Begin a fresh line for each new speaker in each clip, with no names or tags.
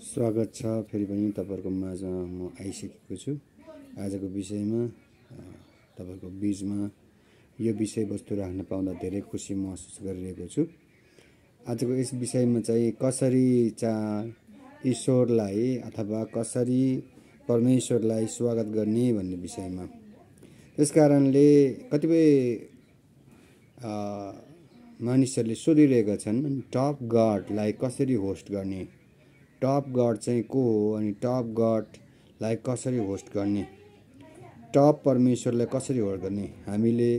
स्वागत छ फेरि पनि तपाईहरुको माझमा म आइसकेको छु। आजको विषयमा तपाईहरुको बीचमा यो विषयवस्तु राख्न पाउँदा धेरै खुसी महसुस गरिरहेको छु। आजको यस विषयमा चाहिँ कसरी ईश्वरलाई अथवा कसरी परमेश्वरलाई स्वागत गर्ने भन्ने विषयमा। त्यसकारणले कतिपय मानिसहरूले सोधिरहेका छन् टप गडलाई कसरी होस्ट गर्ने, टप गड चाहिँ को हो अनि टप गडलाई कसरी होस्ट गर्ने, टप परमेश्वरलाई कसरी होस्ट गर्ने। हामीले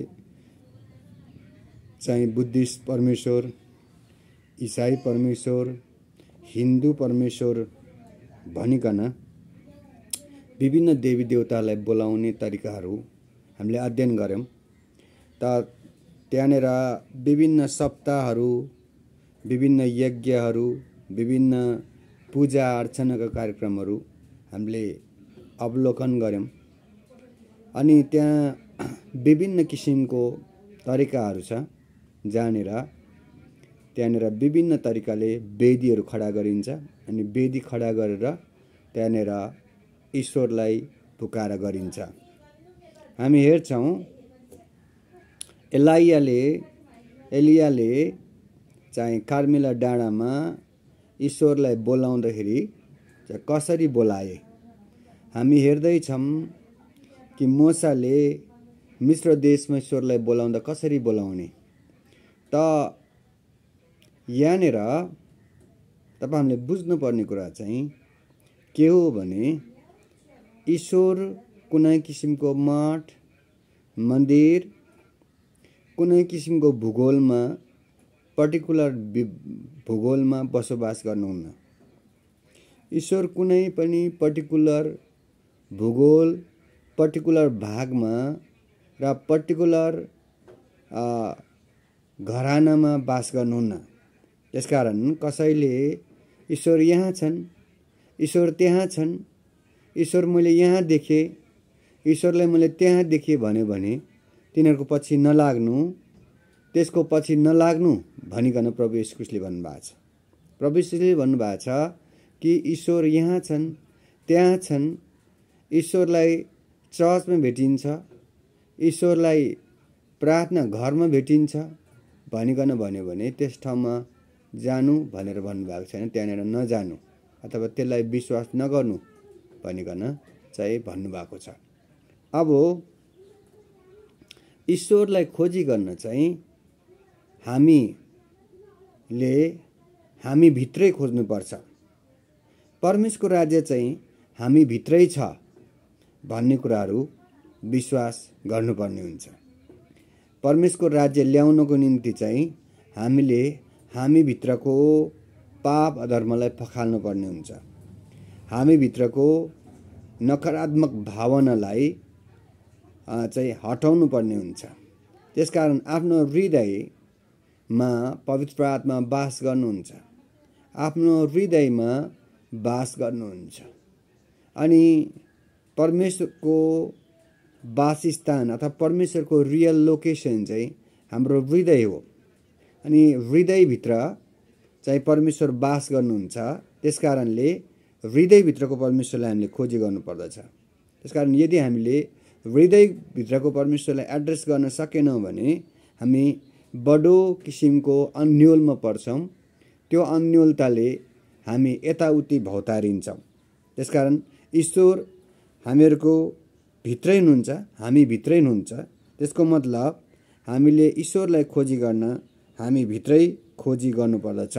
चाहिँ बुद्धिस्ट परमेश्वर, ईसाई परमेश्वर, हिन्दू परमेश्वर भनिकन विभिन्न देवी देवतालाई बोलाउने तरिकाहरू हामीले अध्ययन गर्यौं। त त्यहाँनेर विभिन्न सप्ताहहरू, विभिन्न यज्ञहरू, विभिन्न पूजा अर्चनाका कार्यक्रमहरू हामीले अवलोकन गर्यौं। अनि त्यहाँ विभिन्न किसिमको तरिकाहरू छ त्यहाँनेर विभिन्न तरिकाले वेदीहरू खडा गरिन्छ अनि वेदी खडा गरेर त्यहाँनेर ईश्वरलाई पुकार गरिन्छ। हामी हेर्छौं एलियाले चाहिँ कार्मेला डाँडामा ईश्वरलाई बोलाउँदाखेरि कसरी बोलाए। हामी हेर्दै छौं कि मोसाले मिश्र देशमा ईश्वरलाई बोलाउँदा कसरी बोलाउने। त यहाँनेर तपाईहरुले बुझ्नुपर्ने कुरा चाहिँ के हो भने ईश्वर कुनै किसिमको मठ, मन्दिर, कुनै किसिमको भूगोलमा पर्टिकुलर भूगोलमा बसोबास गर्नुहुन्न। ईश्वर कुनै पनि पर्टिकुलर भूगोल, पर्टिकुलर भागमा र पर्टिकुलर घरानामा बास गर्नुहुन्न। त्यसकारण कसैले ईश्वर यहाँ छन्, ईश्वर त्यहाँ छन्, ईश्वर मैले यहाँ देखे, ईश्वरलाई मैले त्यहाँ देखे भन्यो भने तिनीहरुको पछि नलाग्नु, त्यसको पछि नलाग्नु भनिकन प्रभु येशू ख्रीष्टले भन्नुभएको छ। प्रभु येशूले भन्नुभएको छ कि ईश्वर यहाँ छन्, त्यहाँ छन्, ईश्वरलाई चर्चमा भेटिन्छ, ईश्वरलाई प्रार्थना घरमा भेटिन्छ भनिकन भन्यो भने त्यस ठाउँमा जानु भनेर भन्नुभएको छैन, त्यहाँनेर नजानु अथवा त्यसलाई विश्वास नगर्नु भनिकन चाहिँ भन्नुभएको छ। अब ईश्वरलाई खोजी गर्न चाहिँ हामी भित्रै खोज्नु पर्छ। परमेश्वरको राज्य चाहिँ हामी भित्रै छ भन्ने कुराहरू विश्वास गर्नुपर्ने हुन्छ। परमेश्वरको राज्य ल्याउनको निम्ति चाहिँ हामी भित्रको पाप अधर्मलाई पखाल्नु पर्ने हुन्छ। हामी भित्रको नकारात्मक भावनालाई चाहिँ हटाउनु पर्ने हुन्छ। त्यसकारण आफ्नो हृदयमा पवित्र आत्मा बास गर्नुहुन्छ, आफ्नो हृदयमा बास गर्नुहुन्छ। अनि परमेश्वरको वासस्थान अथवा परमेश्वरको रियल लोकेसन चाहिँ हाम्रो हृदय हो। अनि हृदयभित्र चाहिँ परमेश्वर बास गर्नुहुन्छ। त्यसकारणले हृदयभित्रको परमेश्वरलाई हामीले खोजी गर्नुपर्दछ। त्यसकारण यदि हामीले हृदयभित्रको परमेश्वरलाई एड्रेस गर्न सकेनौं भने हामी बडो किसिमको अन्योलमा पर्छौं। त्यो अन्योलताले हामी यताउति भौतारिन्छौं। त्यसकारण ईश्वर हामीहरुको भित्रै हुनुहुन्छ, हामी भित्रै हुनुहुन्छ। त्यसको मतलब हामीले ईश्वरलाई खोजी गर्न हामी भित्रै खोजी गर्नुपर्दछ।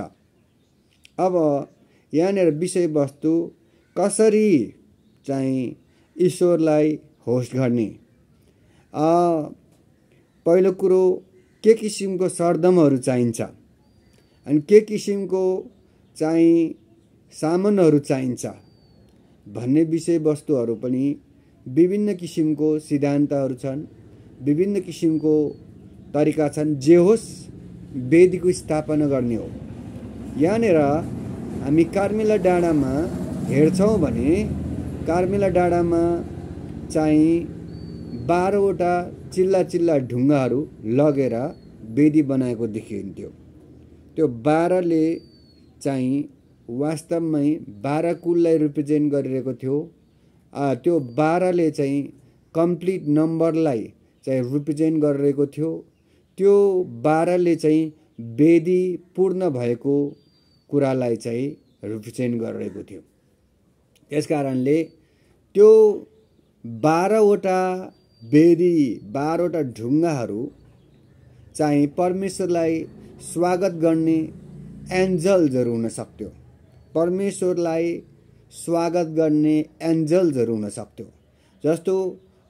अब यहाँनेर विषयवस्तु कसरी चाहिँ ईश्वरलाई होस्ट गर्ने। पहिलो कुरो के किसिमको सरदमहरू चाहिन्छ अनि के किसिमको चाहिँ सामानहरू चाहिन्छ भन्ने विषयवस्तुहरू पनि विभिन्न किसिमको सिद्धान्तहरू छन्, विभिन्न किसिमको तरिका छन्। जे होस् वेदीको स्थापना गर्ने हो। यहाँनेर हामी कार्मेला डाँडामा हेर्छौं भने कार्मेला डाँडामा चाहिँ 12 वटा चिल्ला ढुङ्गाहरू लगेर वेदी बनाएको देखिन्थ्यो। त्यो 12ले चाहिँ वास्तवमै 12 कुललाई रिप्रेजेन्ट गरिरहेको थियो। त्यो 12ले चाहिँ कम्प्लिट नम्बरलाई चाहिँ रिप्रेजेन्ट गरिरहेको थियो। त्यो 12ले चाहिँ वेदी पूर्ण भएको कुरालाई चाहिँ रिप्रेजेन्ट गरिरहेको थियो। त्यस कारणले त्यो 12वटा वेदी 12वटा ढुङ्गाहरू चाहिँ परमेश्वरलाई स्वागत गर्ने एन्जल्सहरू हुन सक्थ्यो। परमेश्वरलाई स्वागत गर्ने एन्जल्सहरू हुन सक्थ्यो। जस्तो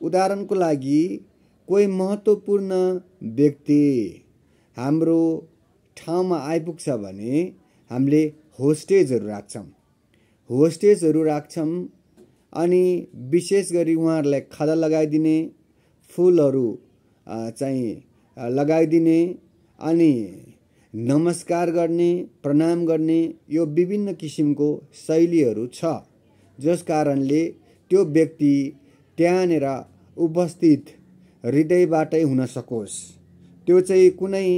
उदाहरणको लागि कोही महत्त्वपूर्ण व्यक्ति हाम्रो ठाउँमा आइपुग्छ भने हामीले होस्टेजहरू राख्छौँ अनि विशेष गरी उहाँहरूलाई खाजा लगाइदिने, फुलहरू चाहिँ लगाइदिने अनि नमस्कार गर्ने, प्रणाम गर्ने, यो विभिन्न किसिमको शैलीहरू छ। जस कारणले त्यो व्यक्ति त्यहाँनिर उपस्थित हृदयबाटै हुन सकोस्। त्यो चाहिँ कुनै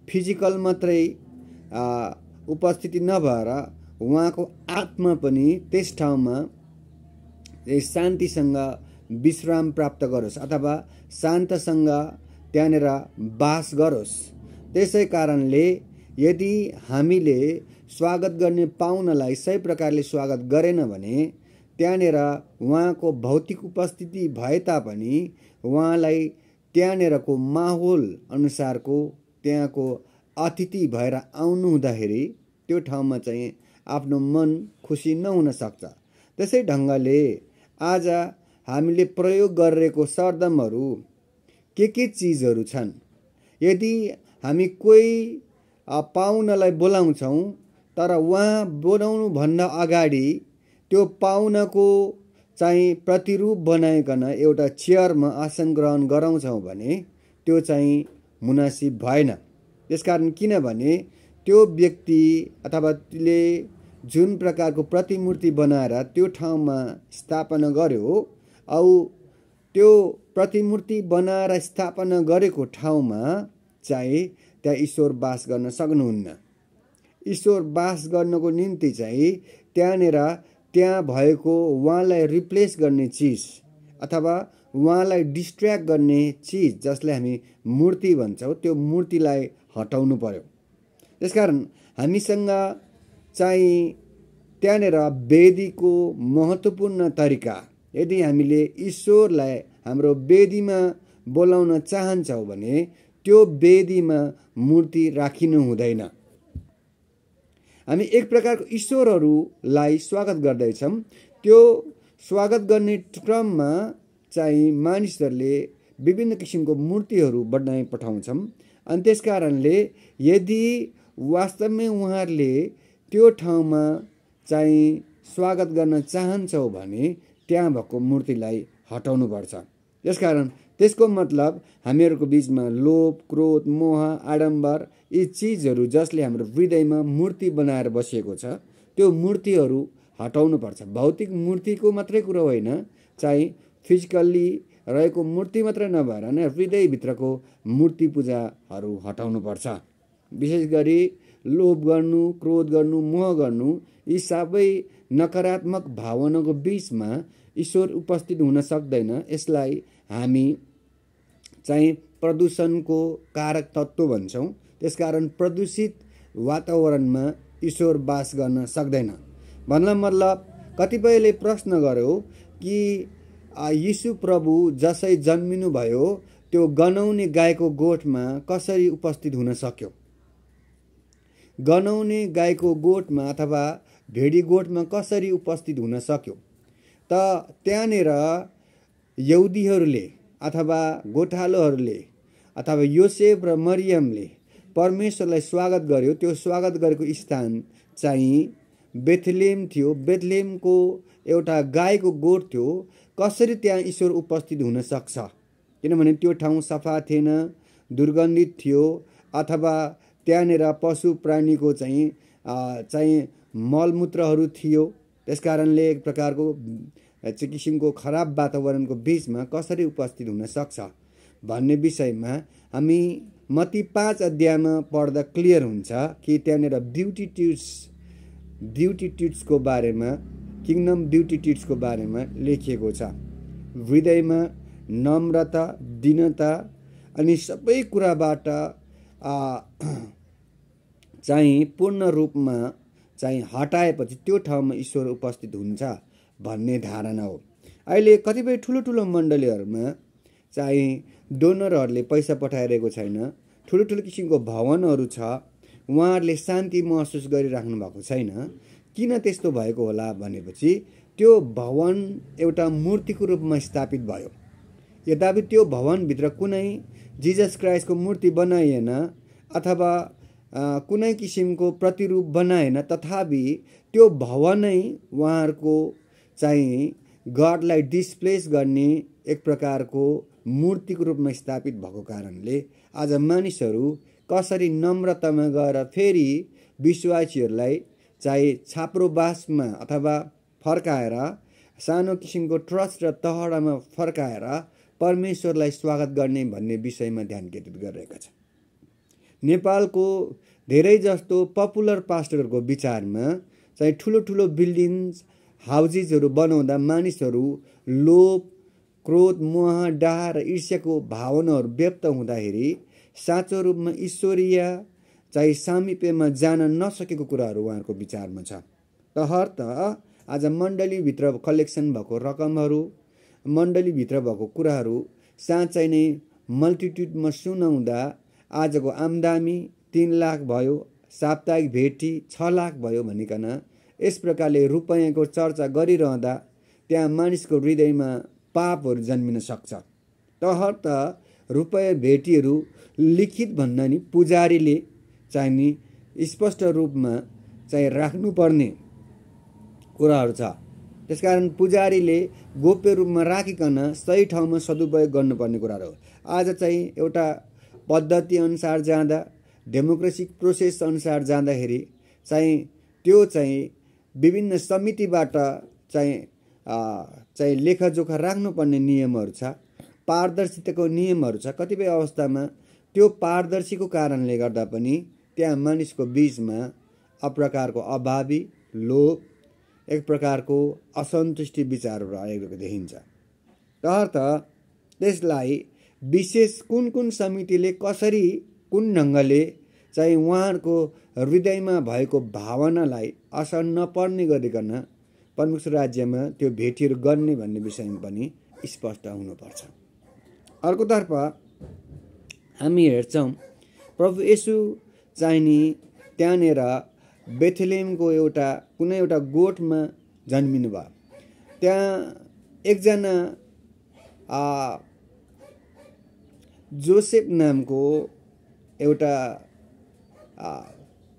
फिजिकल मात्रै उपस्थिति नभएर उहाँको आत्मा पनि त्यस ठाउँमा शान्तिसँग विश्राम प्राप्त गरोस् अथवा शान्तसँग त्यहाँनिर बास गरोस्। त्यसै कारणले यदि हामीले स्वागत गर्ने पाहुनालाई सही प्रकारले स्वागत गरेन भने त्यहाँनिर उहाँको भौतिक उपस्थिति भए तापनि उहाँलाई त्यहाँनिरको माहौल अनुसारको त्यहाँको अतिथि भएर आउनु हुँदाखेरि त्यो ठाउँमा चाहिँ आफ्नो मन खुसी नहुन सक्छ। त्यसै ढङ्गले आज हामीले प्रयोग गरेको सरदमहरू के चिजहरू छन्। यदि हामी कोही पाहुनालाई बोलाउँछौँ तर उहाँ बोलाउनु भन्दा अगाडि त्यो पाहुनाको चाहिँ प्रतिरूप बनाइकन एउटा चेयरमा आसन ग्रहण गराउँछौँ भने त्यो चाहिँ मुनासिब भएन। त्यसकारण किनभने त्यो व्यक्ति अथवा त्यसले जुन प्रकारको प्रतिमूर्ति बनाएर त्यो ठाउँमा स्थापना गर्यो औ त्यो प्रतिमूर्ति बनाएर स्थापना गरेको ठाउँमा चाहिँ त्यहाँ ईश्वर बास गर्न सक्नुहुन्न। ईश्वर बास गर्नको निम्ति चाहिँ त्यहाँ भएको उहाँलाई रिप्लेस गर्ने चिज अथवा उहाँलाई डिस्ट्र्याक्ट गर्ने चिज जसलाई हामी मूर्ति भन्छौँ त्यो मूर्तिलाई हटाउनु पर्यो। त्यसकारण हामीसँग चाहिँ त्यहाँनिर वेदीको महत्त्वपूर्ण तरिका, यदि हामीले ईश्वरलाई हाम्रो वेदीमा बोलाउन चाहन्छौँ भने त्यो वेदीमा मूर्ति राखिनु हुँदैन। हामी एक प्रकारको ईश्वरहरूलाई स्वागत गर्दैछौँ। त्यो स्वागत गर्ने क्रममा चाहिँ मानिसहरूले विभिन्न किसिमको मूर्तिहरू बनाइ पठाउँछन्। अनि त्यस कारणले यदि वास्तवमै उहाँहरूले त्यो ठाउँमा चाहिँ स्वागत गर्न चाहन्छौँ भने त्यहाँ भएको मूर्तिलाई हटाउनु पर्छ। त्यसकारण त्यसको मतलब हामीहरूको बिचमा लोभ, क्रोध, मोह, आडम्बर यी चिजहरू जसले हाम्रो हृदयमा मूर्ति बनाएर बसेको छ त्यो मूर्तिहरू हटाउनु पर्छ। भौतिक मूर्तिको मात्रै कुरो होइन, चाहिँ फिजिकल्ली रहेको मूर्ति मात्रै नभएर नै हृदयभित्रको मूर्ति पूजाहरू हटाउनु पर्छ। विशेष गरी लोभ गर्नु, क्रोध गर्नु, मोह गर्नु यी सबै नकारात्मक भावनाको बिचमा ईश्वर उपस्थित हुन सक्दैन। यसलाई हामी चाहिँ प्रदूषणको कारक तत्त्व भन्छौँ। त्यसकारण प्रदूषित वातावरणमा ईश्वर बास गर्न सक्दैन। भन्दा मतलब कतिपयले प्रश्न गर्यो कि यीशु प्रभु जसै जन्मिनु भयो त्यो गनाउने गाईको गोठमा कसरी उपस्थित हुन सक्यो? गनाउने गाईको गोठमा अथवा भेडी गोठमा कसरी उपस्थित हुन सक्यो? त त्यहाँनिर यहुदीहरूले अथवा गोठालोहरूले अथवा योसेफ र मरियमले परमेश्वरलाई स्वागत गर्यो। त्यो स्वागत गरेको स्थान चाहिँ बेथलेम थियो। बेथलेमको एउटा गाईको गोठ थियो। कसरी त्यहाँ ईश्वर उपस्थित हुन सक्छ? किनभने त्यो ठाउँ सफा थिएन, दुर्गन्धित थियो, अथवा त्यहाँनिर पशु प्राणीको चाहिँ मलमूत्रहरू थियो। त्यसकारणले एक प्रकारको किसिमको खराब वातावरणको बिचमा कसरी उपस्थित हुन सक्छ भन्ने विषयमा हामी मत्ती 5 अध्यायमा पढ्दा क्लियर हुन्छ कि त्यहाँनिर ब्युटिट्युड्स ब्युटिट्युड्सको बारेमा किङडम ब्युटिट्युड्सको बारेमा लेखिएको छ। हृदयमा नम्रता, दीनता अनि सबै कुराबाट चाहिँ पूर्ण रूपमा चाहिँ हटाएपछि त्यो ठाउँमा ईश्वर उपस्थित हुन्छ भन्ने धारणा हो। अहिले कतिपय ठुलो ठुलो मण्डलीहरूमा चाहिँ डोनरहरूले पैसा पठाइरहेको छैन, ठुलो ठुलो किसिमको भवनहरू छ, उहाँहरूले शान्ति महसुस गरिराख्नु भएको छैन। किन त्यस्तो भएको होला भनेपछि त्यो भवन एउटा मूर्तिको रूपमा स्थापित भयो। यद्यपि त्यो भवनभित्र कुनै जिजस क्राइस्टको मूर्ति बनाइएन अथवा कुनै किसिमको प्रतिरूप बनाएन, तथापि त्यो भवनै उहाँहरूको चाहिँ गडलाई डिस्प्लेस गर्ने एक प्रकारको मूर्तिको रूपमा स्थापित भएको कारणले आज मानिसहरू कसरी नम्रतामा गएर फेरि विश्वासीहरूलाई चाहिँ छाप्रोबासमा अथवा फर्काएर सानो किसिमको ट्रस्ट र तहडामा फर्काएर परमेश्वरलाई स्वागत गर्ने भन्ने विषयमा ध्यान केन्द्रित गरिरहेका छन्। नेपालको धेरै जस्तो पपुलर पास्टरहरूको विचारमा चाहिँ ठुलो ठुलो बिल्डिङ्स हाउजेसहरू बनाउँदा मानिसहरू लोभ, क्रोध, मोह, डाह र ईर्ष्याको भावनाहरू व्यक्त हुँदाखेरि साँचो रूपमा ईश्वरीय चाहिँ सामिप्यमा जान नसकेको कुराहरू उहाँहरूको विचारमा छ। तसर्थ आज मण्डलीभित्र कलेक्सन भएको रकमहरू, मण्डलीभित्र भएको कुराहरू साँच्चै नै मल्टिट्युडमा सुनाउँदा आजको आम्दानी 3 लाख भयो, साप्ताहिक भेटी 6 लाख भयो भनिकन यस प्रकारले रुपैयाँको चर्चा गरिरहँदा त्यहाँ मानिसको हृदयमा पापहरू जन्मिन सक्छ। तसर्थ रुपैयाँ भेटीहरू लिखित भन्दा नि पुजारीले चाहिँ नि स्पष्ट रूपमा चाहिँ राख्नुपर्ने कुराहरू छ। त्यसकारण पुजारीले गोप्य रूपमा राखिकन सही ठाउँमा सदुपयोग गर्नुपर्ने कुराहरू हो। आज चाहिँ एउटा पद्धति अनुसार जाँदा, डेमोक्रेटिक प्रोसेस अनुसार जाँदाखेरि चाहिँ त्यो चाहिँ विभिन्न समितिबाट चाहिँ लेखाजोखा राख्नुपर्ने नियमहरू छ, पारदर्शिताको नियमहरू छ। कतिपय अवस्थामा त्यो पारदर्शीको कारणले गर्दा पनि त्यहाँ मानिसको बीचमा अप्रकारको अभावी, लोभ, एक प्रकारको असन्तुष्टि विचारहरू आएको देखिन्छ। तसर्थ त्यसलाई विशेष कुन कुन समितिले कसरी कुन ढङ्गले चाहिँ उहाँहरूको हृदयमा भएको भावनालाई असर नपर्ने गरिकन परमेश्वर राज्यमा त्यो भेटीहरू गर्ने भन्ने विषयमा पनि स्पष्ट हुनुपर्छ। अर्कोतर्फ हामी हेर्छौँ प्रभु येशू चाहिँ नि त्यहाँनिर बेथलेहमको एउटा कुनै एउटा गोठमा जन्मिनु भयो। त्यहाँ एकजना जोसेफ नामको एउटा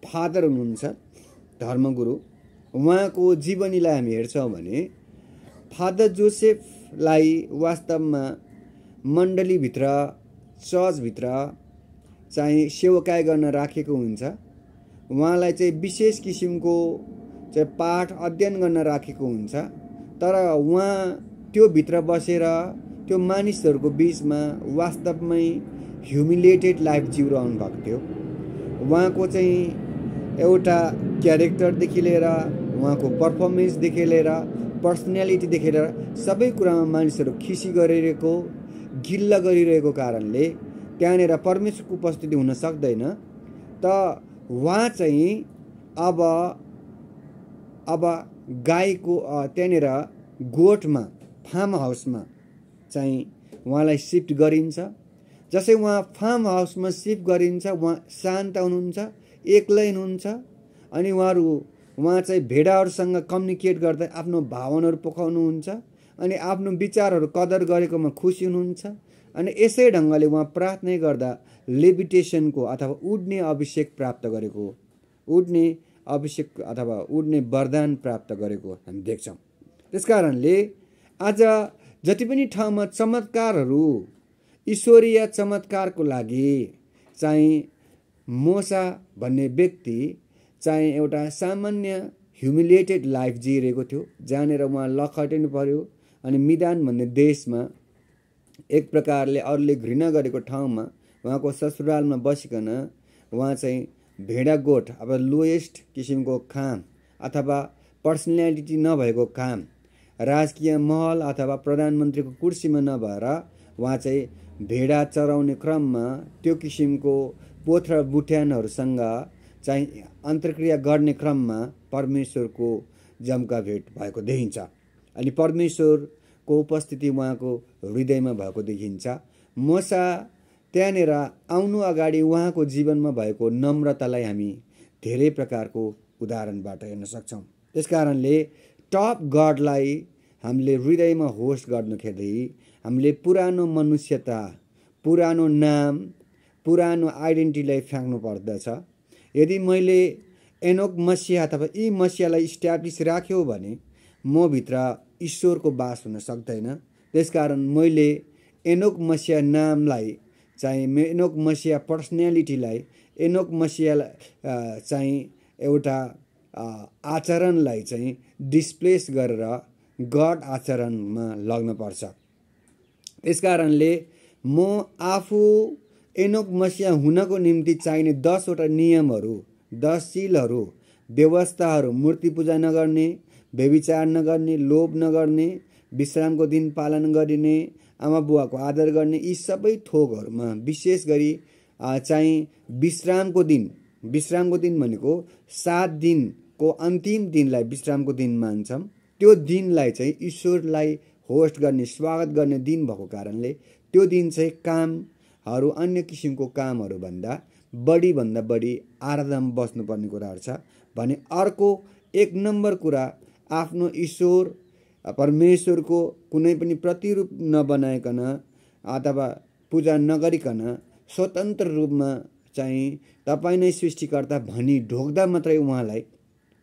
फादर हुनुहुन्छ, धर्मगुरु। उहाँको जीवनीलाई हामी हेर्छौँ भने फादर जोसेफलाई वास्तवमा मण्डलीभित्र, चर्चभित्र चाहिँ सेवकाई गर्न राखेको हुन्छ। उहाँलाई चाहिँ विशेष किसिमको चाहिँ पाठ अध्ययन गर्न राखेको हुन्छ। तर उहाँ त्यो भित्र बसेर त्यो मानिसहरूको बीचमा वास्तवमै ह्युमिलिएटेड लाइफ जिउरहनु भएको थियो। उहाँको चाहिँ एउटा क्यारेक्टरदेखि लिएर, उहाँको पर्फर्मेन्सदेखि लिएर, पर्सनालिटीदेखि लिएर सबै कुरामा मानिसहरू खिसी गरिरहेको, गिल्ला गरिरहेको कारणले त्यहाँनिर परमेश्वरको उपस्थिति हुन सक्दैन। त उहाँ चाहिँ अब गाईको त्यहाँनिर गोठमा, फार्म हाउसमा चाहिँ उहाँलाई सिफ्ट गरिन्छ। जसै उहाँ फार्म हाउसमा सिफ्ट गरिन्छ, उहाँ शान्त हुनुहुन्छ, एक्लै हुनुहुन्छ। अनि उहाँ चाहिँ भेडाहरूसँग कम्युनिकेट गर्दै आफ्नो भावनाहरू पोखाउनुहुन्छ अनि आफ्नो विचारहरू कदर गरेकोमा खुसी हुनुहुन्छ। अनि यसै ढङ्गले उहाँ प्रार्थना गर्दा लेभिटेसनको अथवा उड्ने अभिषेक प्राप्त गरेको, उड्ने अभिषेक अथवा उड्ने वरदान प्राप्त गरेको हामी देख्छौँ। त्यसकारणले आज जति पनि ठाउँमा चमत्कारहरू, ईश्वरीय चमत्कारको लागि चाहिँ मोसा भन्ने व्यक्ति चाहिँ एउटा सामान्य ह्युमिलिएटेड लाइफ जिइरहेको थियो, जहाँनिर उहाँ लखटिनु पर्यो। अनि मिदान भन्ने देशमा एक प्रकारले अरूले घृणा गरेको ठाउँमा उहाँको ससुरालमा बसिकन उहाँ चाहिँ भेडा गोठ, अब लोएस्ट किसिमको खाम अथवा पर्सनालिटी नभएको काम, राजकीय महल अथवा प्रधानमन्त्रीको कुर्सीमा नभएर उहाँ चाहिँ भेडा चराउने क्रममा त्यो किसिमको पोथ र बुट्यानहरूसँग चाहिँ अन्तर्क्रिया गर्ने क्रममा परमेश्वरको जम्का भेट भएको देखिन्छ। अनि परमेश्वरको उपस्थिति उहाँको हृदयमा भएको देखिन्छ। मोसा त्यहाँनिर आउनु अगाडि उहाँको जीवनमा भएको नम्रतालाई हामी धेरै प्रकारको उदाहरणबाट हेर्न सक्छौँ। त्यस कारणले टप गडलाई हामीले हृदयमा होस्ट गर्दाखेरि हामीले पुरानो मनुष्यता, पुरानो नाम, पुरानो आइडेन्टिटीलाई फ्याँक्नु पर्दछ। यदि मैले एनोक मसिहा अथवा यी मसिहालाई इस्ट्याब्लिस राख्यो भने म भित्र ईश्वरको बास हुन सक्दैन। त्यसकारण मैले एनोक मसिहा नामलाई चाहिँ, एनोक मसिहा पर्सनालिटीलाई, एनोक मसिहा चाहिँ एउटा आचरणलाई चाहिँ डिस्प्लेस गरेर गड आचरणमा लग्न पर्छ। त्यसकारणले म आफू एनोक मसिहा हुनको निम्ति चाहिने 10 वटा नियमहरू, 10 सिलहरू, व्यवस्थाहरू, मूर्ति पूजा नगर्ने, व्यभिचार नगर्ने, लोभ नगर्ने, विश्रामको दिन पालन गरिने, आमा बुवाको आदर गर्ने, यी सबै थोकहरूमा विशेष गरी चाहिँ विश्रामको दिन भनेको 7 दिनको अन्तिम दिनलाई विश्रामको दिन मान्छौँ। त्यो दिनलाई चाहिँ ईश्वरलाई होस्ट गर्ने, स्वागत गर्ने दिन भएको कारणले त्यो दिन चाहिँ कामहरू, अन्य किसिमको कामहरू भन्दा बढी आराधनामा बस्नुपर्ने कुराहरू छ भने अर्को 1 नम्बर कुरा आफ्नो ईश्वर परमेश्वरको कुनै पनि प्रतिरूप नबनाइकन अथवा पूजा नगरिकन स्वतन्त्र रूपमा चाहिँ तपाईँ नै सृष्टिकर्ता भनी ढोक्दा मात्रै उहाँलाई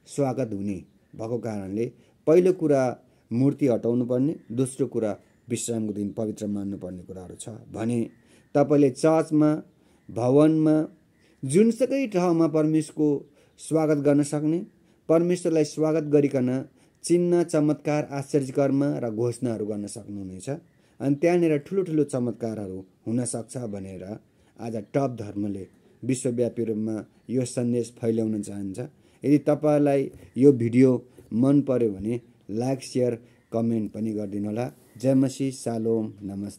स्वागत हुने भएको कारणले पहिलो कुरा मूर्ति हटाउनु पर्ने, दोस्रो कुरा विश्रामको दिन पवित्र मान्नुपर्ने कुराहरू छ भने तपाईँले चर्चमा, भवनमा, जुनसुकै ठाउँमा परमेश्वरको स्वागत गर्न सक्ने, परमेश्वरलाई स्वागत गरिकन चिन्ह, चमत्कार, आश्चर्यकर्म र घोषणाहरू गर्न सक्नुहुनेछ। अनि त्यहाँनिर ठुलो चमत्कारहरू हुनसक्छ भनेर आज टप धर्मले विश्वव्यापी रूपमा यो सन्देश फैल्याउन चाहन्छ। यदि तपाईँलाई यो भिडियो मन पर्यो भने लाइक, सेयर, कमेन्ट पनि गरिदिनु होला। जय मसीह, शालोम, नमस्ते।